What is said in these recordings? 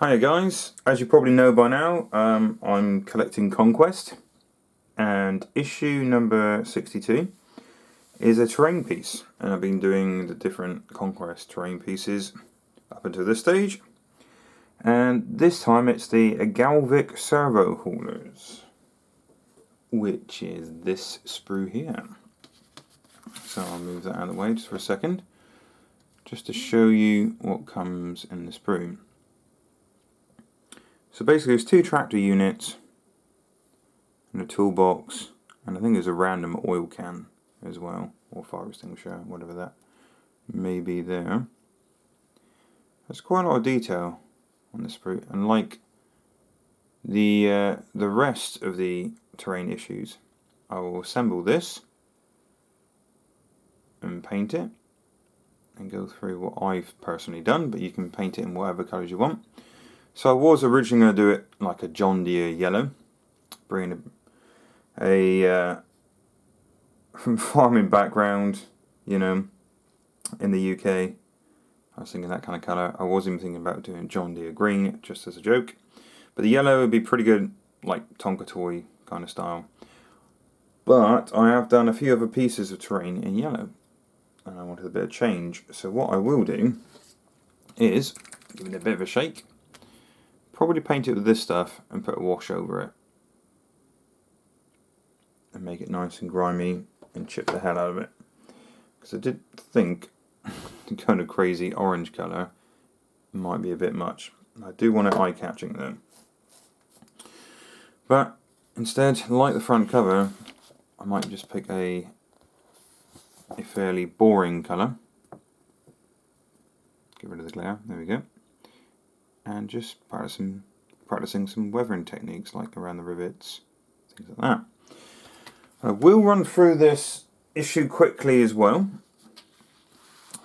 Hiya guys, as you probably know by now, I'm collecting Conquest, and issue number 62 is a terrain piece, and I've been doing the different Conquest terrain pieces up until this stage, and this time it's the Galvanic Servohaulers, which is this sprue here. So I'll move that out of the way just for a second, just to show you what comes in the sprue. So basically there's two tractor units and a toolbox, and I think there's a random oil can as well, or fire extinguisher, whatever that may be there. There's quite a lot of detail on the sprue, and like the rest of the terrain issues, I will assemble this and paint it and go through what I've personally done, but you can paint it in whatever colours you want. So I was originally going to do it like a John Deere yellow, bring a from farming background, you know, in the UK. I was thinking that kind of colour. I was even thinking about doing John Deere green, just as a joke. But the yellow would be pretty good, like Tonka toy kind of style. But I have done a few other pieces of terrain in yellow, and I wanted a bit of change. So what I will do is give it a bit of a shake. Probably paint it with this stuff and put a wash over it and make it nice and grimy and chip the hell out of it. Because I did think the kind of crazy orange colour might be a bit much. I do want it eye-catching though. But instead, like the front cover, I might just pick a fairly boring colour. Get rid of the glare, there we go. And just practicing some weathering techniques, like around the rivets, things like that. I will run through this issue quickly as well.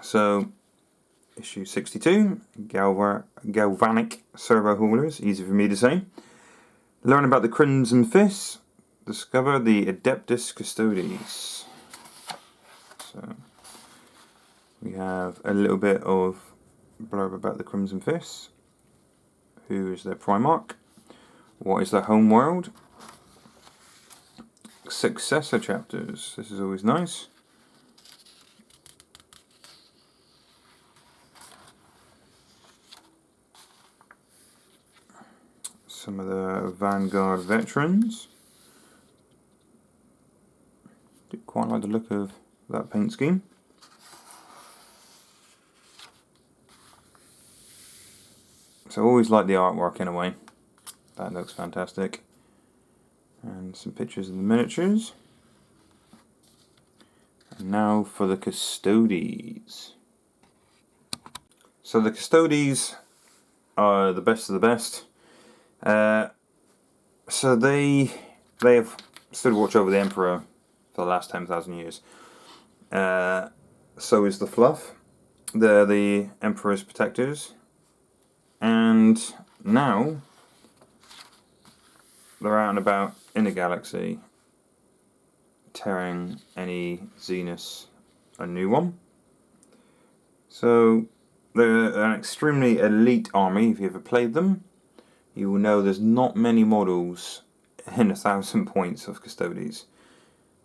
So, issue 62, Galvanic Servohaulers, easy for me to say. Learn about the Crimson Fists, discover the Adeptus Custodes. So, we have a little bit of blurb about the Crimson Fists. Who is their Primarch? What is their homeworld? Successor chapters. This is always nice. Some of the Vanguard veterans. Do quite like the look of that paint scheme. So I always like the artwork in a way. That looks fantastic. And some pictures of the miniatures. And now for the Custodes. So the Custodes are the best of the best. So they have stood watch over the Emperor for the last 10,000 years. So is the Fluff. They're the Emperor's protectors. And now they're out and about in the galaxy, tearing any Zenus a new one. So they're an extremely elite army. If you ever played them, you will know there's not many models in 1,000 points of Custodes.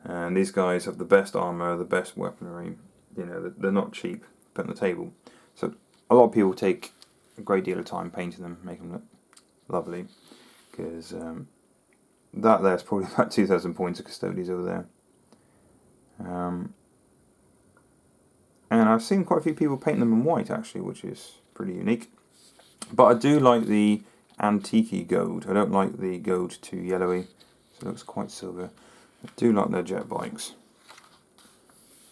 And these guys have the best armor, the best weaponry. You know, they're not cheap, put on the table. So a lot of people take a great deal of time painting them, make them look lovely, because that there's probably about 2,000 points of Custodes over there. And I've seen quite a few people paint them in white actually, which is pretty unique. But I do like the antique gold. I don't like the gold too yellowy, so it looks quite silver. I do like their jet bikes.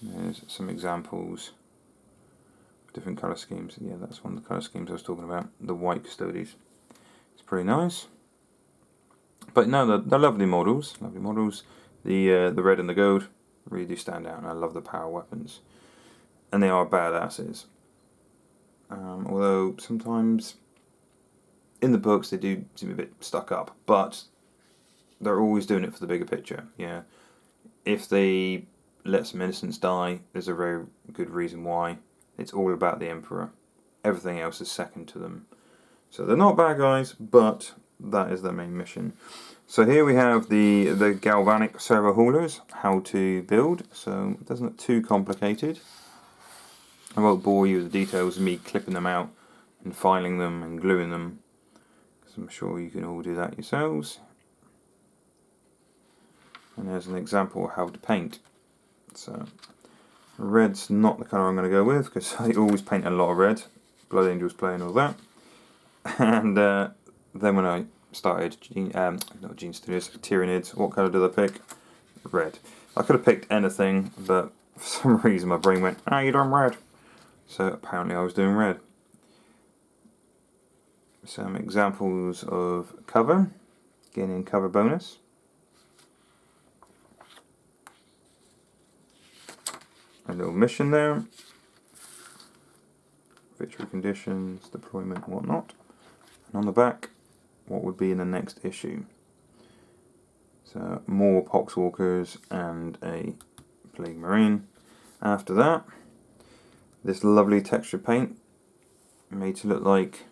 There's some examples. Different colour schemes. Yeah, that's one of the colour schemes I was talking about. The white Custodes. It's pretty nice. But no, they're lovely models. Lovely models. The red and the gold really do stand out, and I love the power weapons. And they are badasses. Although sometimes in the books they do seem a bit stuck up, but they're always doing it for the bigger picture. Yeah. If they let some innocents die, there's a very good reason why. It's all about the Emperor. Everything else is second to them. So they're not bad guys, but that is their main mission. So here we have the Galvanic Servohaulers, how to build. So it doesn't look too complicated. I won't bore you with the details of me clipping them out and filing them and gluing them, because I'm sure you can all do that yourselves. And there's an example of how to paint. So red's not the colour I'm going to go with, because I always paint a lot of red. Blood Angels play and all that. And then when I started not Gene Studios, Tyranids, what colour did I pick? Red. I could have picked anything, but for some reason my brain went, you're doing red. So apparently I was doing red. Some examples of cover, gaining cover bonus. A little mission there. Victory conditions, deployment, whatnot. And on the back, what would be in the next issue. So more Poxwalkers and a Plague Marine. After that, this lovely texture paint, made to look like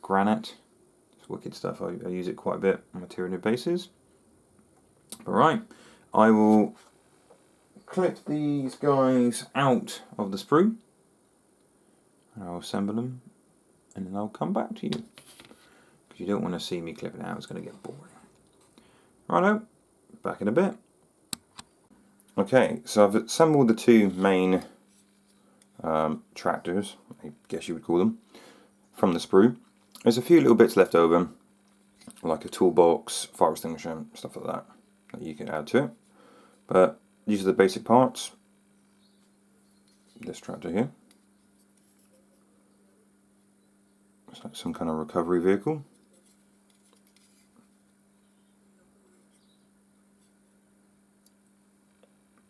granite. It's wicked stuff. I use it quite a bit on my Tyranid bases. Alright, I will clip these guys out of the sprue. And I'll assemble them, and then I'll come back to you. Because you don't want to see me clipping it out, it's going to get boring. Righto, back in a bit. Okay, so I've assembled the two main tractors, I guess you would call them, from the sprue. There's a few little bits left over, like a toolbox, fire extinguisher, stuff like that, that you can add to it. But these are the basic parts. This tractor here. It's like some kind of recovery vehicle.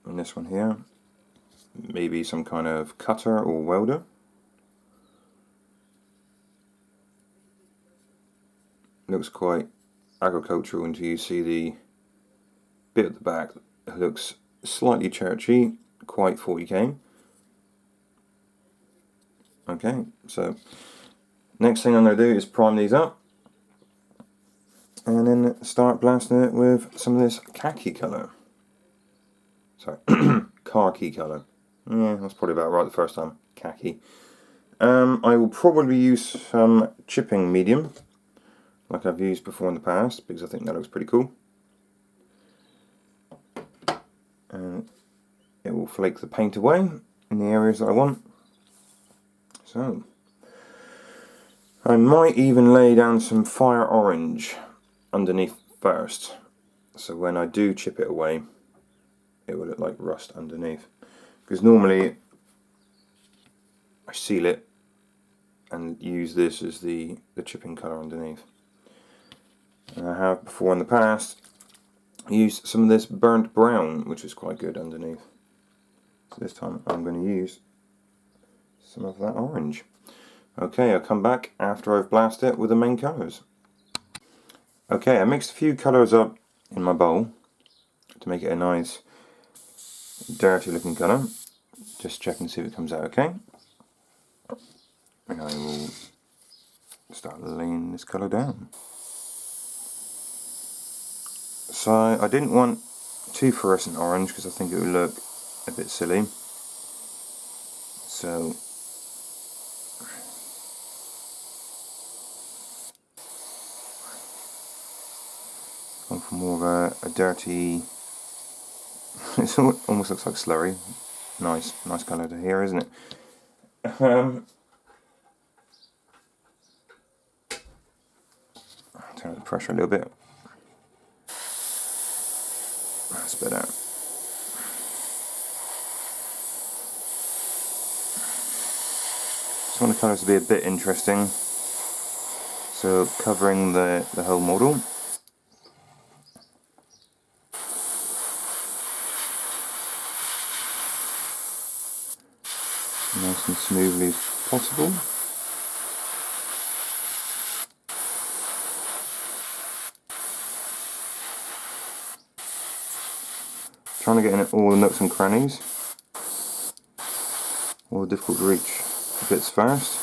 And this one here, maybe some kind of cutter or welder. Looks quite agricultural until you see the bit at the back that looks slightly churchy, quite 40k. Okay, so next thing I'm going to do is prime these up and then start blasting it with some of this khaki colour. Sorry, khaki colour. Yeah, that's probably about right the first time. Khaki. I will probably use some chipping medium, like I've used before in the past, because I think that looks pretty cool. And it will flake the paint away in the areas that I want. So, I might even lay down some fire orange underneath first, so when I do chip it away, it will look like rust underneath. Because normally I seal it and use this as the chipping colour underneath. And I have before in the past used some of this burnt brown, which is quite good underneath. So this time I'm going to use some of that orange. Okay, I'll come back after I've blasted it with the main colours. Okay, I mixed a few colours up in my bowl to make it a nice dirty looking colour. Just check and see if it comes out okay. And I will start laying this colour down. So I didn't want too fluorescent orange because I think it would look a bit silly. So gone for more of a dirty. It almost looks like slurry. Nice colour to here, isn't it? Turn up the pressure a little bit. That's better. Just want the colours to be a bit interesting. So covering the whole model. Nice and smoothly as possible. Trying to get in all the nooks and crannies. All the difficult to reach bits first.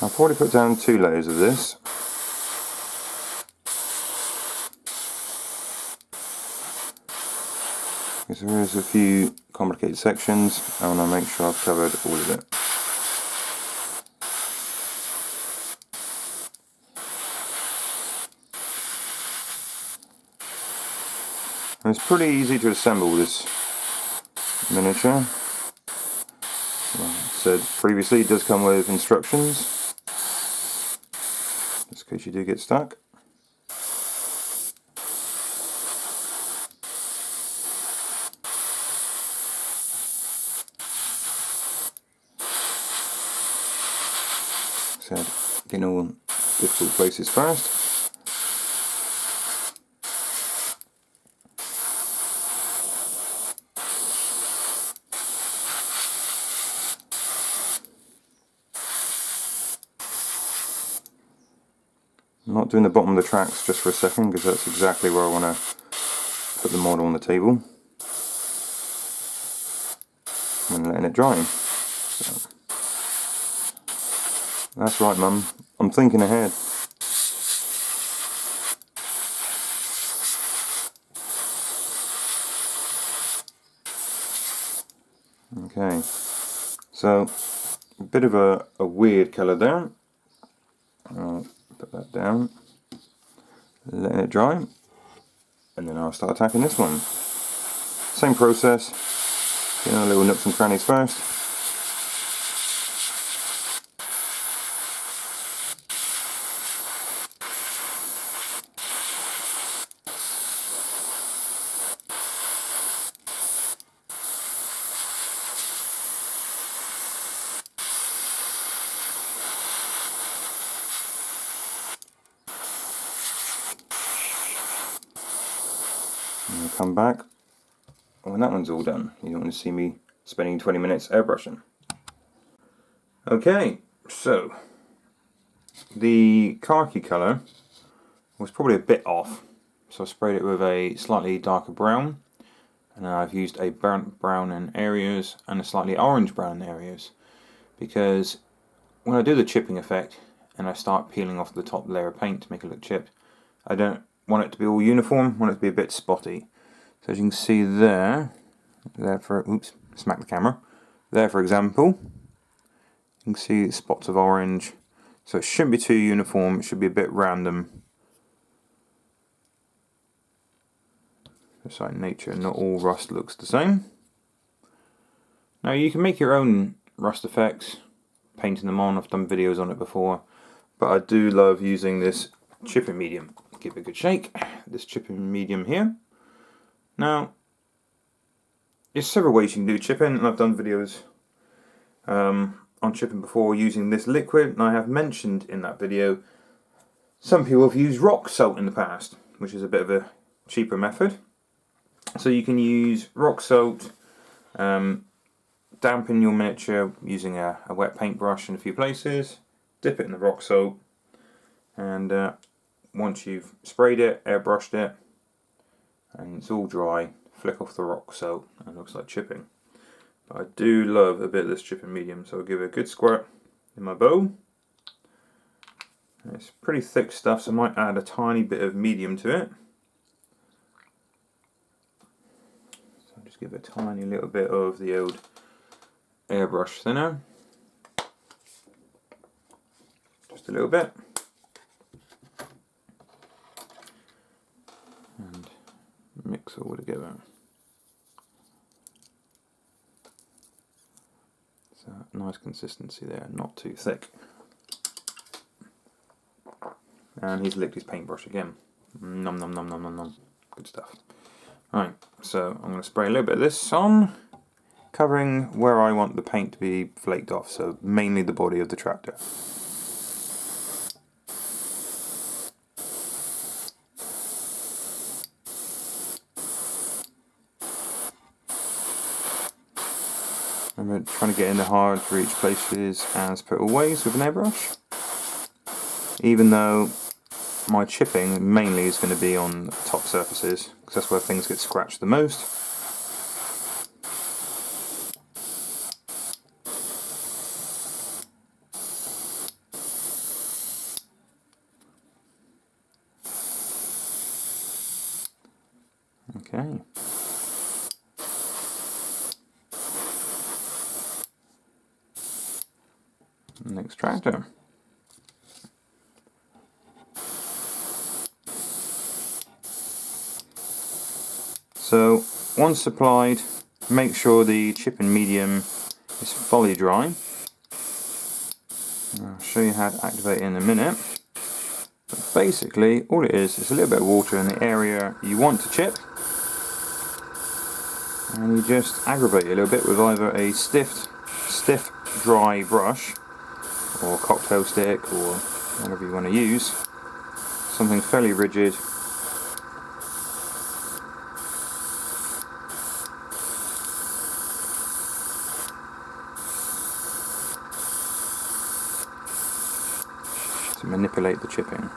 I've already put down 2 layers of this. Because there is a few complicated sections, I want to make sure I've covered all of it. And it's pretty easy to assemble this miniature. Like I said previously, it does come with instructions, just in case you do get stuck. So, getting all difficult places first. I'm not doing the bottom of the tracks just for a second, because that's exactly where I want to put the model on the table. And letting it dry. So, that's right, Mum. I'm thinking ahead. Okay, so a bit of a weird colour there. I'll put that down, letting it dry, and then I'll start attacking this one. Same process, getting our little nooks and crannies first. And come back when that one's all done. You don't want to see me spending 20 minutes airbrushing. Okay, so the khaki colour was probably a bit off, so I sprayed it with a slightly darker brown, and I've used a burnt brown in areas and a slightly orange brown in areas, because when I do the chipping effect and I start peeling off the top layer of paint to make it look chipped, I don't want it to be all uniform, I want it to be a bit spotty. So as you can see there for, oops, smack the camera, there for example, you can see spots of orange, so it shouldn't be too uniform, it should be a bit random. Just like nature, not all rust looks the same. Now you can make your own rust effects, painting them on. I've done videos on it before, but I do love using this chipping medium. Give it a good shake, this chipping medium here. Now, there's several ways you can do chipping, and I've done videos on chipping before using this liquid, and I have mentioned in that video some people have used rock salt in the past, which is a bit of a cheaper method. So you can use rock salt, dampen your miniature using a wet paintbrush in a few places, dip it in the rock salt, and once you've sprayed it, airbrushed it, and it's all dry, flick off the rock salt, and it looks like chipping. But I do love a bit of this chipping medium, so I'll give it a good squirt in my bowl. It's pretty thick stuff, so I might add a tiny bit of medium to it. So I'll just give it a tiny little bit of the old airbrush thinner. Just a little bit. And mix all together. So nice consistency there, not too thick. And he's licked his paintbrush again. Nom nom nom nom nom nom. Good stuff. Right, so I'm going to spray a little bit of this on, covering where I want the paint to be flaked off, so mainly the body of the tractor. Remember, trying to get in the hard to reach places as per always with an airbrush. Even though my chipping mainly is going to be on top surfaces, because that's where things get scratched the most. Okay. An extractor. So once applied, make sure the chipping medium is fully dry. I'll show you how to activate it in a minute. But basically all it is a little bit of water in the area you want to chip, and you just aggravate it a little bit with either a stiff dry brush or cocktail stick or whatever you want to use, something fairly rigid. To manipulate the chipping.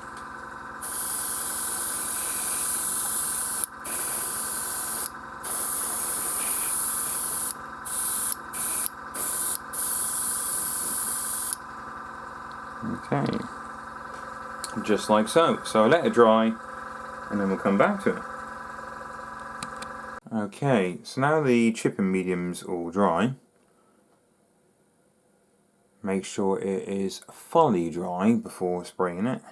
Okay, just like so. So I'll let it dry and then we'll come back to it. Okay, so now the chipping medium's all dry. Make sure it is fully dry before spraying it.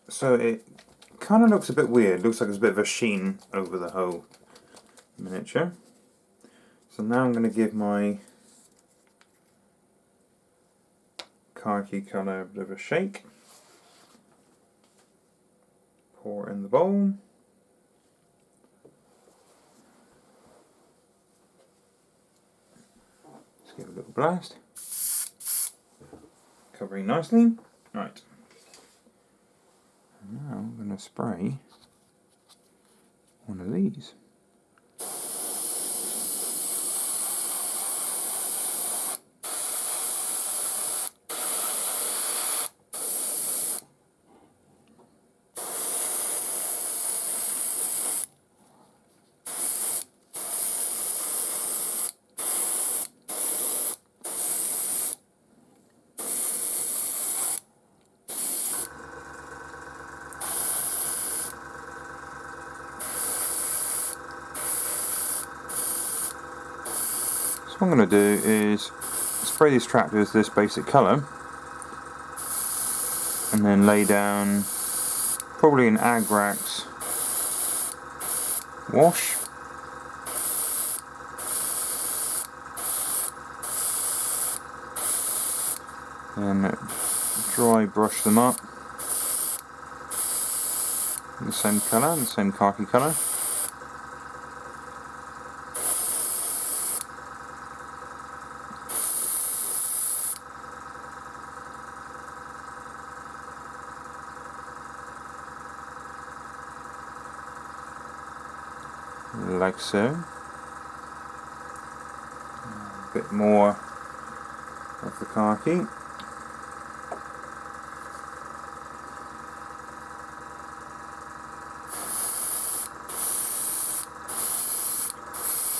So it kind of looks a bit weird, looks like there's a bit of a sheen over the whole miniature. So now I'm going to give my khaki colour a bit of a shake. Pour in the bowl. Just give it a little blast. Covering nicely. Right. And now I'm going to spray one of these. So what I'm going to do is spray these tractors this basic colour and then lay down probably an Agrax wash. Then dry brush them up in the same colour, the same khaki colour. Like so. A bit more of the khaki.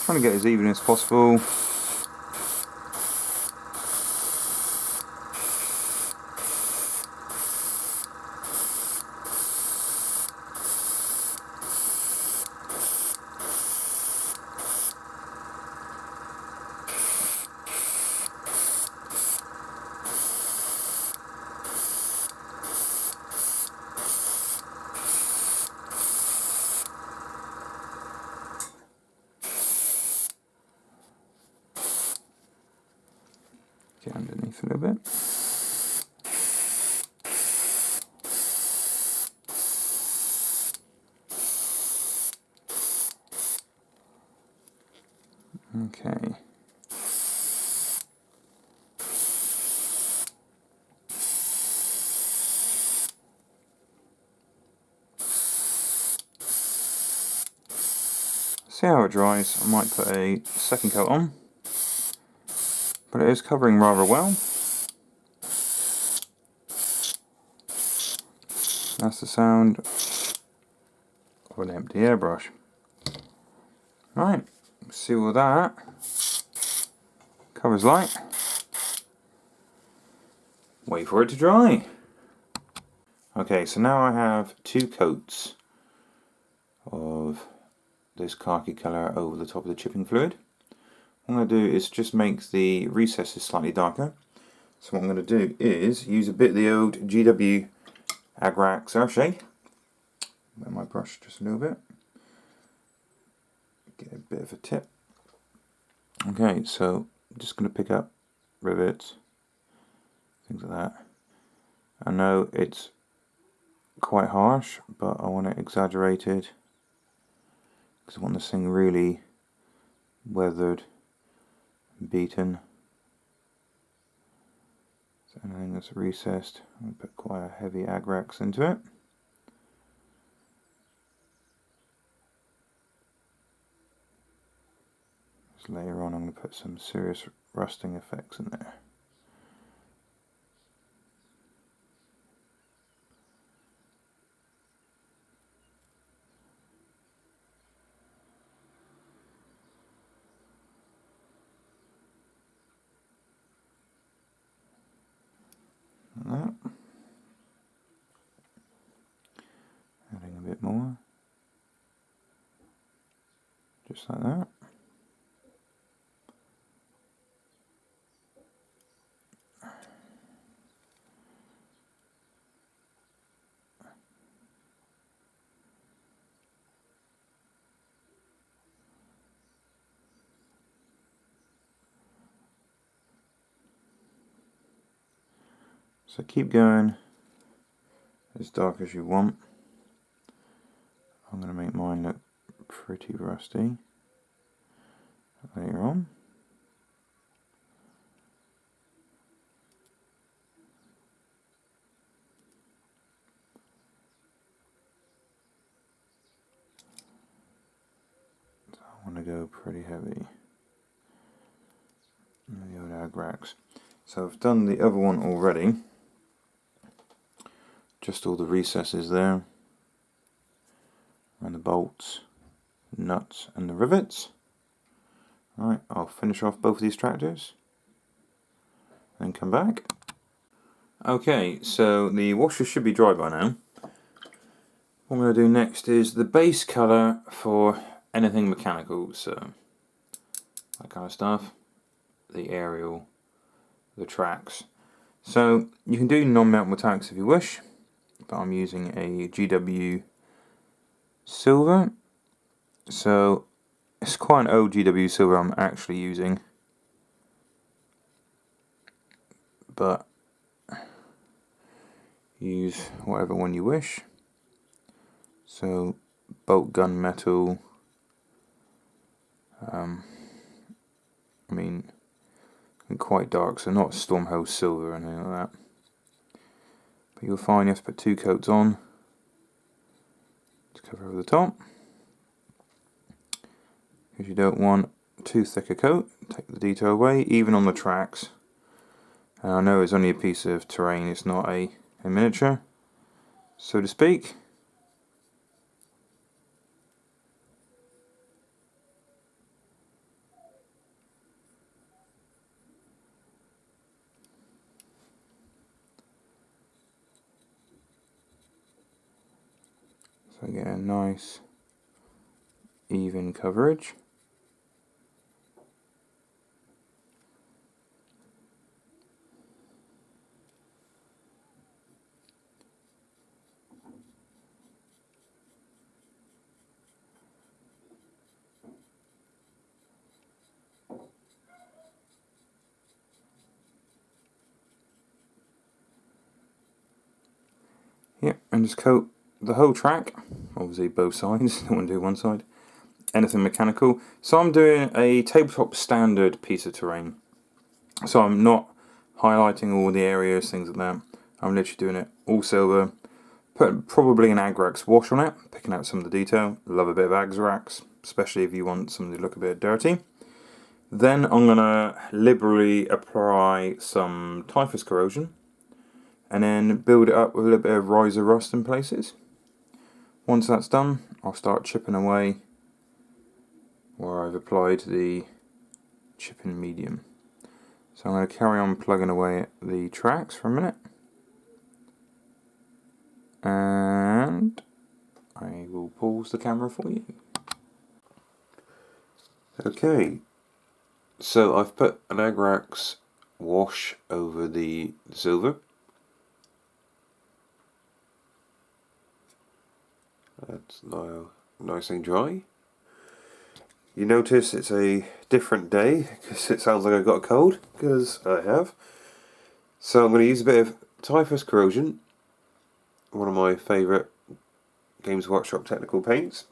Trying to get as even as possible. Get underneath a little bit. Okay. See how it dries. I might put a second coat on, but it is covering rather well. That's the sound of an empty airbrush. Right, seal that. Covers light. Wait for it to dry. Okay, so now I have two coats of this khaki colour over the top of the chipping fluid. What I'm going to do is just make the recesses slightly darker. So what I'm going to do is use a bit of the old GW Agrax Earthshade. Wet my brush just a little bit. Get a bit of a tip. Okay, so I'm just going to pick up rivets, things like that. I know it's quite harsh, but I want it exaggerated because I want this thing really weathered and beaten. So anything that's recessed, I'm going to put quite a heavy Agrax into it. Just later on I'm going to put some serious rusting effects in there. Like that. Adding a bit more, just like that. So keep going as dark as you want. I'm going to make mine look pretty rusty later on. So I want to go pretty heavy. The old Agrax. So I've done the other one already. Just all the recesses there. And the bolts, nuts and the rivets. Alright, I'll finish off both of these tractors and come back. Okay, so the washer should be dry by now. What I'm going to do next is the base colour for anything mechanical, so that kind of stuff, the aerial, the tracks. So you can do non-melt metallics if you wish, but I'm using a GW silver, so it's quite an old GW silver I'm actually using, but use whatever one you wish. So bolt gun metal, I mean quite dark, so not Stormhouse silver or anything like that. But you'll find you have to put 2 coats on to cover over the top. Because you don't want too thick a coat, take the detail away, even on the tracks. And I know it's only a piece of terrain, it's not a miniature, so to speak. So I get a nice even coverage. Yep, and just coat the whole track, obviously both sides, don't want to do one side. Anything mechanical. So I'm doing a tabletop standard piece of terrain. So I'm not highlighting all the areas, things like that. I'm literally doing it all silver. Put probably an Agrax wash on it, picking out some of the detail. Love a bit of Agrax, especially if you want something to look a bit dirty. Then I'm going to liberally apply some typhus corrosion and then build it up with a little bit of riser rust in places. Once that's done, I'll start chipping away where I've applied the chipping medium. So I'm going to carry on plugging away at the tracks for a minute. And I will pause the camera for you. Okay, so I've put an Agrax wash over the silver. That's now nice and dry. You notice it's a different day because it sounds like I've got a cold, because I have. So I'm going to use a bit of Typhus Corrosion, one of my favourite Games Workshop technical paints.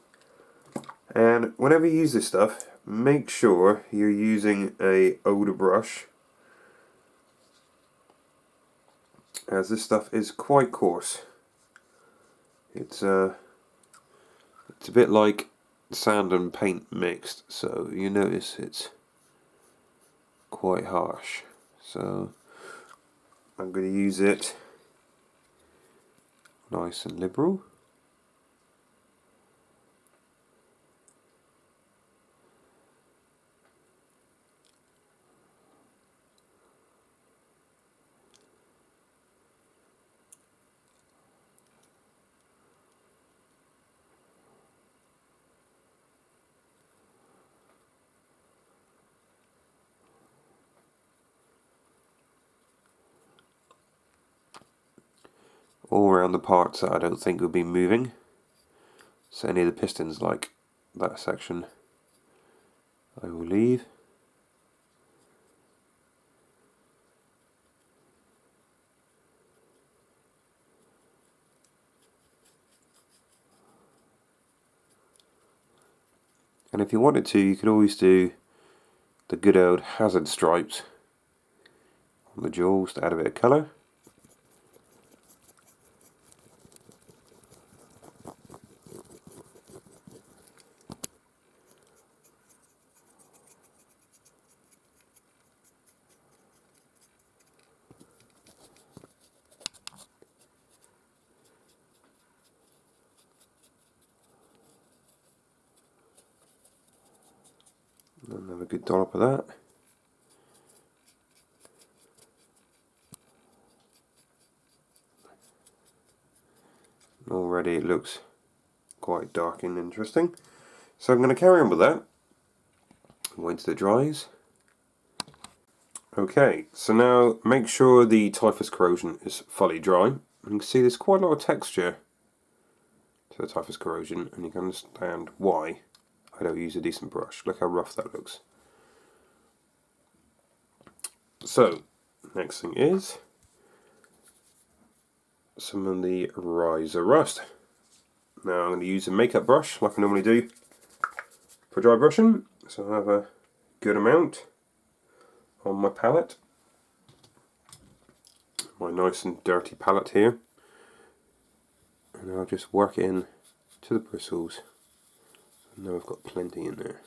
And whenever you use this stuff, make sure you're using a older brush, as this stuff is quite coarse. It's a bit like sand and paint mixed, so you notice it's quite harsh. So I'm going to use it nice and liberal. All around the parts that I don't think would be moving. So any of the pistons, like that section, I will leave. And if you wanted to, you could always do the good old hazard stripes on the jewels to add a bit of colour. And have a good dollop of that. Already it looks quite dark and interesting. So I'm going to carry on with that. Wait till it dries. Okay, so now make sure the Typhus Corrosion is fully dry. You can see there's quite a lot of texture to the Typhus Corrosion, and you can understand why I don't use a decent brush. Look how rough that looks. So, next thing is some of the Riser Rust. Now I'm going to use a makeup brush like I normally do for dry brushing. So I have a good amount on my palette. My nice and dirty palette here. And I'll just work it in to the bristles. I know I've got plenty in there.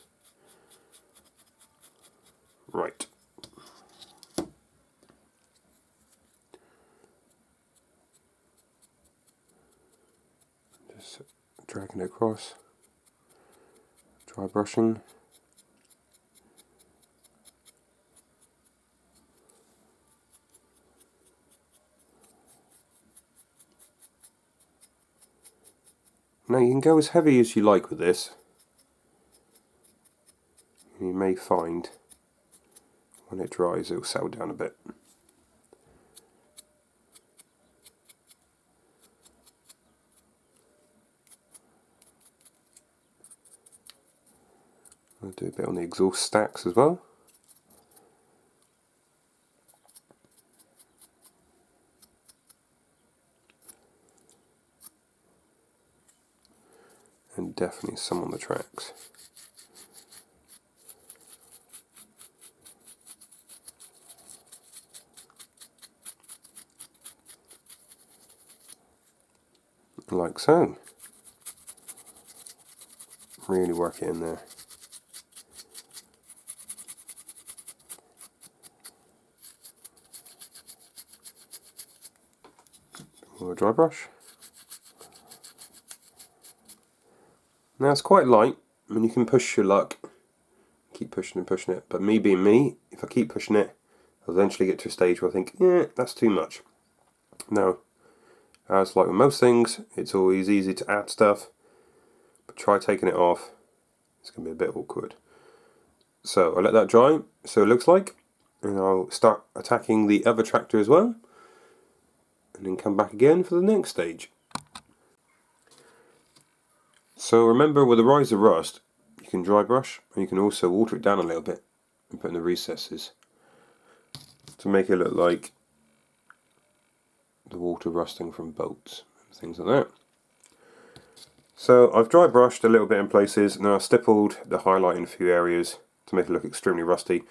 Right. Just dragging it across. Dry brushing. Now you can go as heavy as you like with this. You may find when it dries it will settle down a bit. I'll do a bit on the exhaust stacks as well. And definitely some on the tracks. Like so. Really work it in there. More dry brush. Now it's quite light, I mean you can push your luck, keep pushing and pushing it, but me being me, if I keep pushing it, I'll eventually get to a stage where I think, yeah, that's too much. Now, as like with most things, it's always easy to add stuff, try taking it off. It's going to be a bit awkward. So I'll let that dry, so it looks like, and I'll start attacking the other tractor as well, and then come back again for the next stage. So remember, with the Rise of Rust, you can dry brush, and you can also water it down a little bit and put in the recesses to make it look like the water rusting from bolts and things like that. So I've dry brushed a little bit in places, and I've stippled the highlight in a few areas to make it look extremely rusty.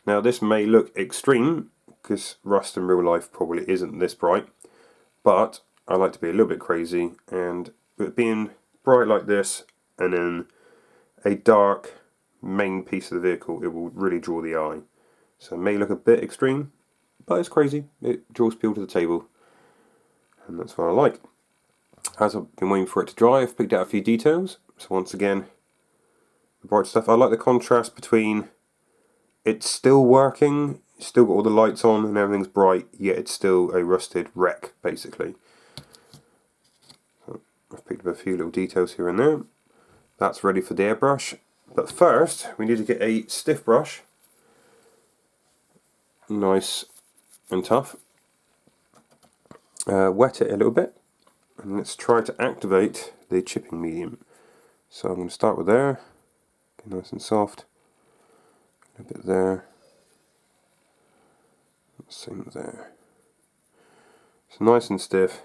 Now this may look extreme, because rust in real life probably isn't this bright, but I like to be a little bit crazy, and with it being bright like this, and then a dark main piece of the vehicle, it will really draw the eye. So it may look a bit extreme, but it's crazy. It draws people to the table, and that's what I like. As I've been waiting for it to dry, I've picked out a few details. So once again, the bright stuff. I like the contrast between it's still working, still got all the lights on and everything's bright, yet it's still a rusted wreck, basically. So I've picked up a few little details here and there. That's ready for the airbrush. But first, we need to get a stiff brush. Nice and tough. Wet it a little bit. And let's try to activate the chipping medium. So I'm going to start with there, get nice and soft, a little bit there, same there. So nice and stiff,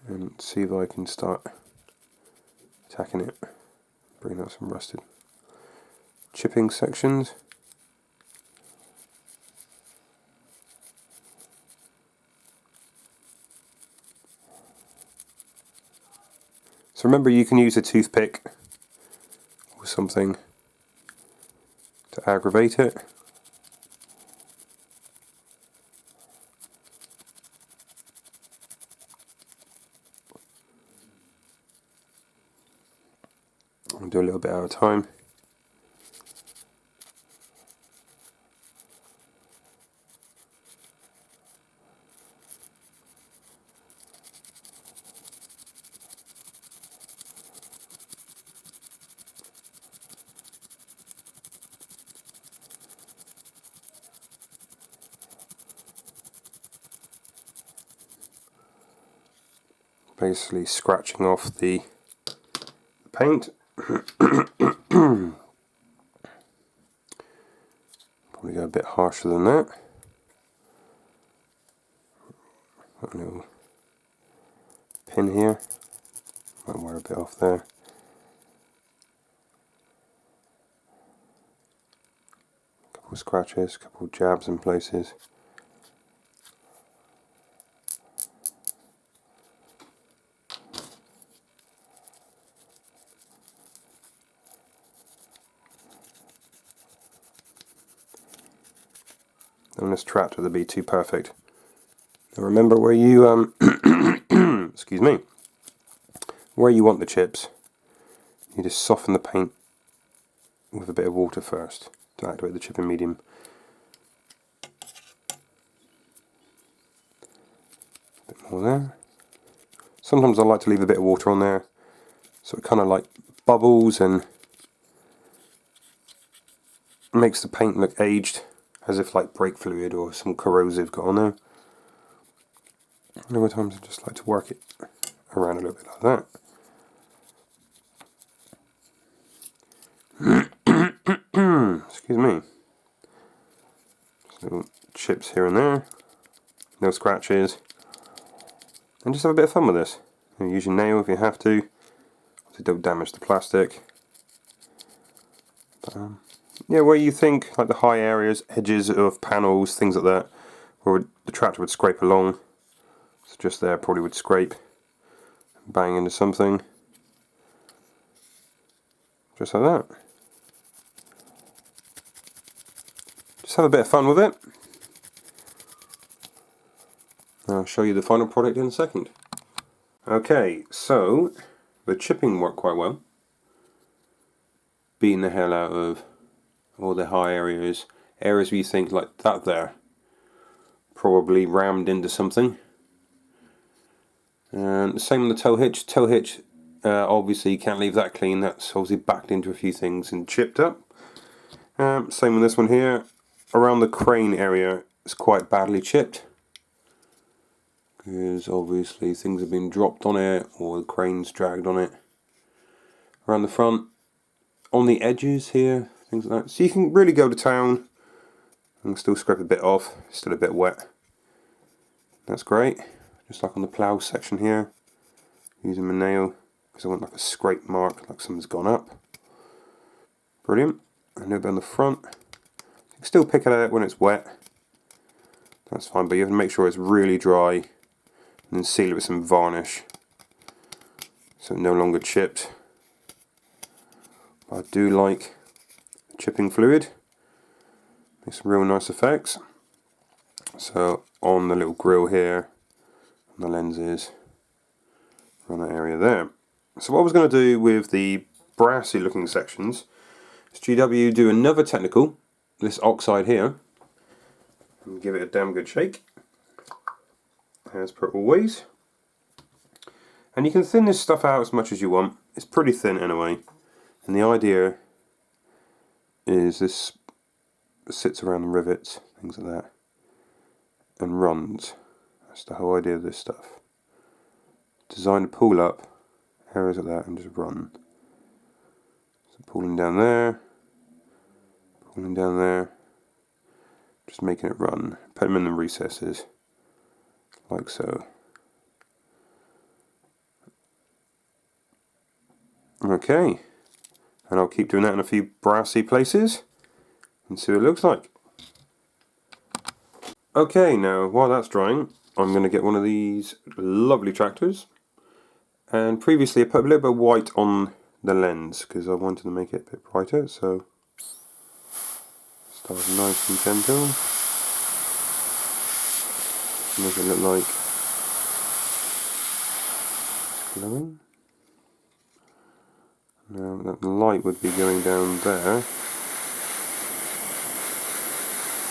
and see if I can start attacking it, bring out some rusted chipping sections. So remember, you can use a toothpick or something to aggravate it. I'll do a little bit at a time. Basically scratching off the paint. Probably go a bit harsher than that. Got a little pin here. Might wear a bit off there. A couple of scratches, a couple of jabs in places. On this tractor to be too perfect. Now remember, where you excuse me, where you want the chips, you just soften the paint with a bit of water first to activate the chipping medium. A bit more there. Sometimes I like to leave a bit of water on there so it kind of like bubbles and makes the paint look aged, as if like brake fluid or some corrosive got on there. And other times I just like to work it around a little bit like that. Excuse me. Just little chips here and there, no scratches, and just have a bit of fun with this. You use your nail if you have to. Obviously don't damage the plastic. But, yeah, where you think like the high areas, edges of panels, things like that, where the tractor would scrape along, so just there probably would scrape, bang into something, just like that. Just have a bit of fun with it. I'll show you the final product in a second. Okay, so the chipping worked quite well, beating the hell out of all the high areas where you think like that there probably rammed into something. And the same on the tow hitch. Tow hitch Obviously you can't leave that clean, that's obviously backed into a few things and chipped up. Same with this one here. Around the crane area it's quite badly chipped, because obviously things have been dropped on it or the crane's dragged on it. Around the front, on the edges here, things like that. So you can really go to town and still scrape a bit off, it's still a bit wet. That's great. Just like on the plough section here, using my nail because I want like a scrape mark, like something's gone up. Brilliant. A little bit on the front. You can still pick it out when it's wet. That's fine, but you have to make sure it's really dry and then seal it with some varnish so it no longer chips. But I do like chipping fluid. Makes some real nice effects. So on the little grill here, on the lenses, around that area there. So what I was going to do with the brassy looking sections is GW do another technical, this oxide here, and give it a damn good shake, as per always. And you can thin this stuff out as much as you want. It's pretty thin anyway. And the idea is this sits around the rivets, things like that, and runs. That's the whole idea of this stuff. Designed to pull up areas like that and just run. So pulling down there, just making it run. Put them in the recesses, like so. Okay, and I'll keep doing that in a few brassy places and see what it looks like. Okay, now while that's drying, I'm going to get one of these lovely tractors. And previously I put a little bit of white on the lens because I wanted to make it a bit brighter, so start nice and gentle. Make it look like it's glowing. Now that light would be going down there.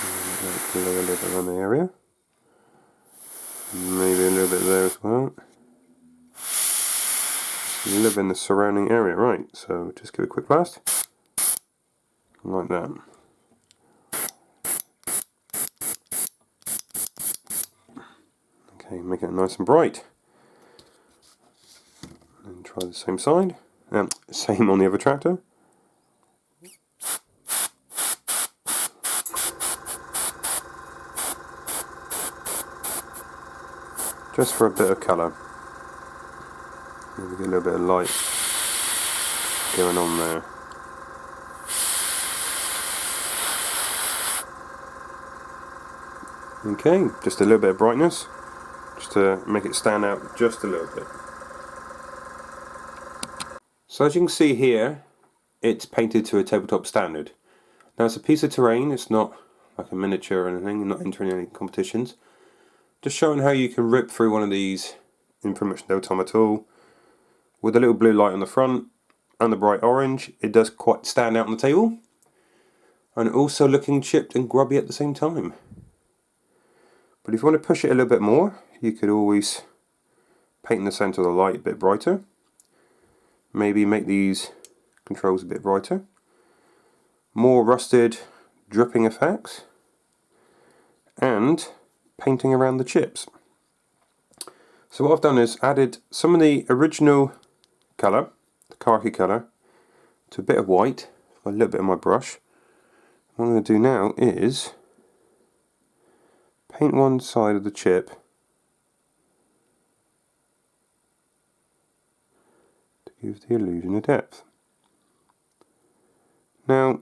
And glow a little bit around the area. Maybe a little bit there as well. You live in the surrounding area, right? So just give it a quick blast. Like that. Okay, make it nice and bright. And try the same side. Same on the other tractor. Just for a bit of colour. Maybe get a little bit of light going on there. Okay, just a little bit of brightness, just to make it stand out just a little bit. So as you can see here, it's painted to a tabletop standard. Now it's a piece of terrain, it's not like a miniature or anything, you're not entering any competitions. Just showing how you can rip through one of these in pretty much no time at all. With a little blue light on the front and the bright orange, it does quite stand out on the table. And also looking chipped and grubby at the same time. But if you want to push it a little bit more, you could always paint in the centre of the light a bit brighter. Maybe make these controls a bit brighter. More rusted dripping effects. And painting around the chips. So what I've done is added some of the original colour, the khaki colour, to a bit of white, a little bit of my brush. What I'm going to do now is paint one side of the chip to give the illusion of depth. Now,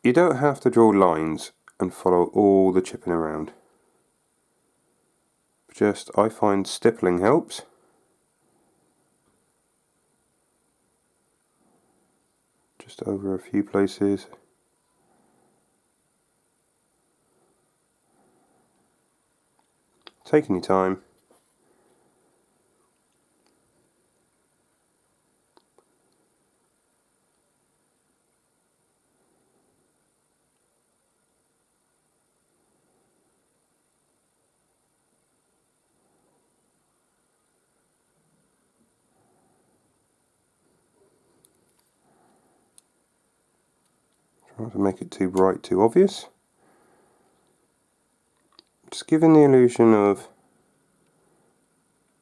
you don't have to draw lines and follow all the chipping around. Just, I find stippling helps. Just over a few places. Taking your time. Not to make it too bright, too obvious. Just giving the illusion of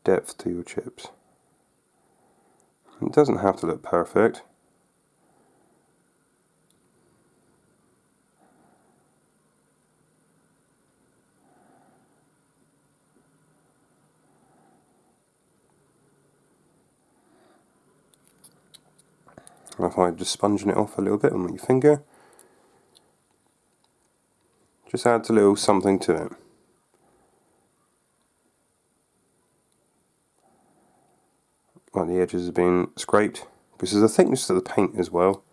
depth to your chips. It doesn't have to look perfect. If I just sponging it off a little bit on your finger, just adds a little something to it. Like the edges have been scraped, because there's a thickness to the paint as well.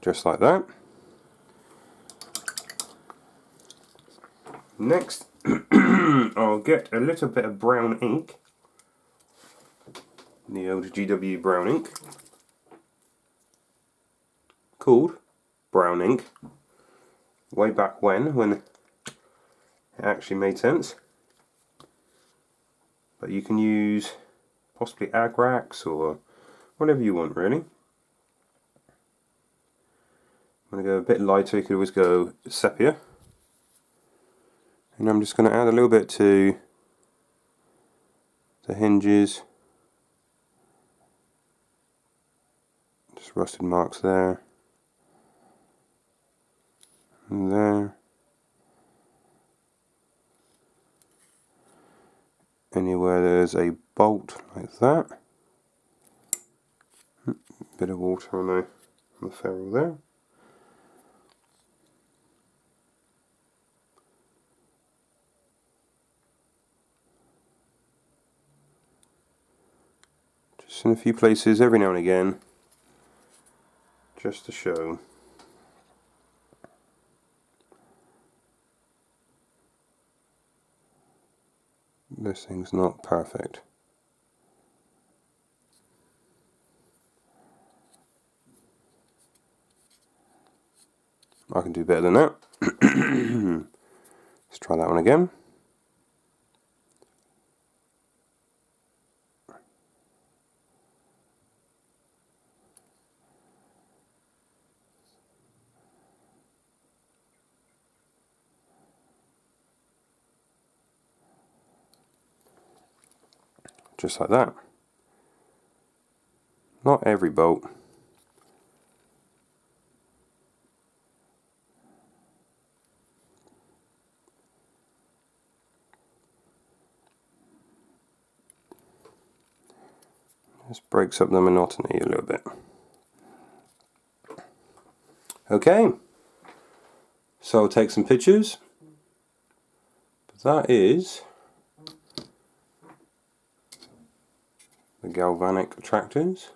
Just like that. Next, I'll get a little bit of brown ink. The old GW brown ink, called brown ink, way back when it actually made sense. But you can use possibly Agrax or whatever you want, really. I'm going to go a bit lighter. You could always go sepia, and I'm just going to add a little bit to the hinges. Just rusted marks there and there. Anywhere there's a bolt like that. Bit of water on the ferrule there. Just in a few places every now and again, just to show. This thing's not perfect. I can do better than that. Let's try that one again. Just like that. Not every bolt. Just breaks up the monotony a little bit. Okay, so I'll take some pictures. But that is the galvanic tractors.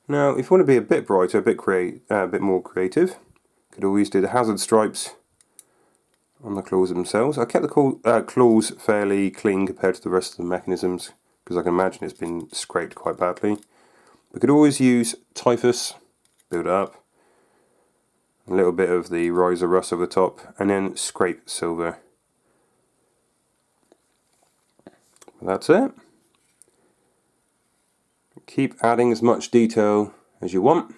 Now, if you want to be a bit brighter, a bit more creative, you could always do the hazard stripes on the claws themselves. I kept the claws fairly clean compared to the rest of the mechanisms, because I can imagine it's been scraped quite badly. We could always use typhus, build it up, a little bit of the riser rust over the top, and then scrape silver. That's it. Keep adding as much detail as you want,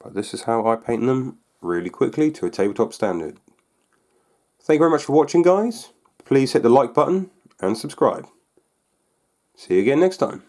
but this is how I paint them really quickly to a tabletop standard. Thank you very much for watching, guys. Please hit the like button and subscribe. See you again next time.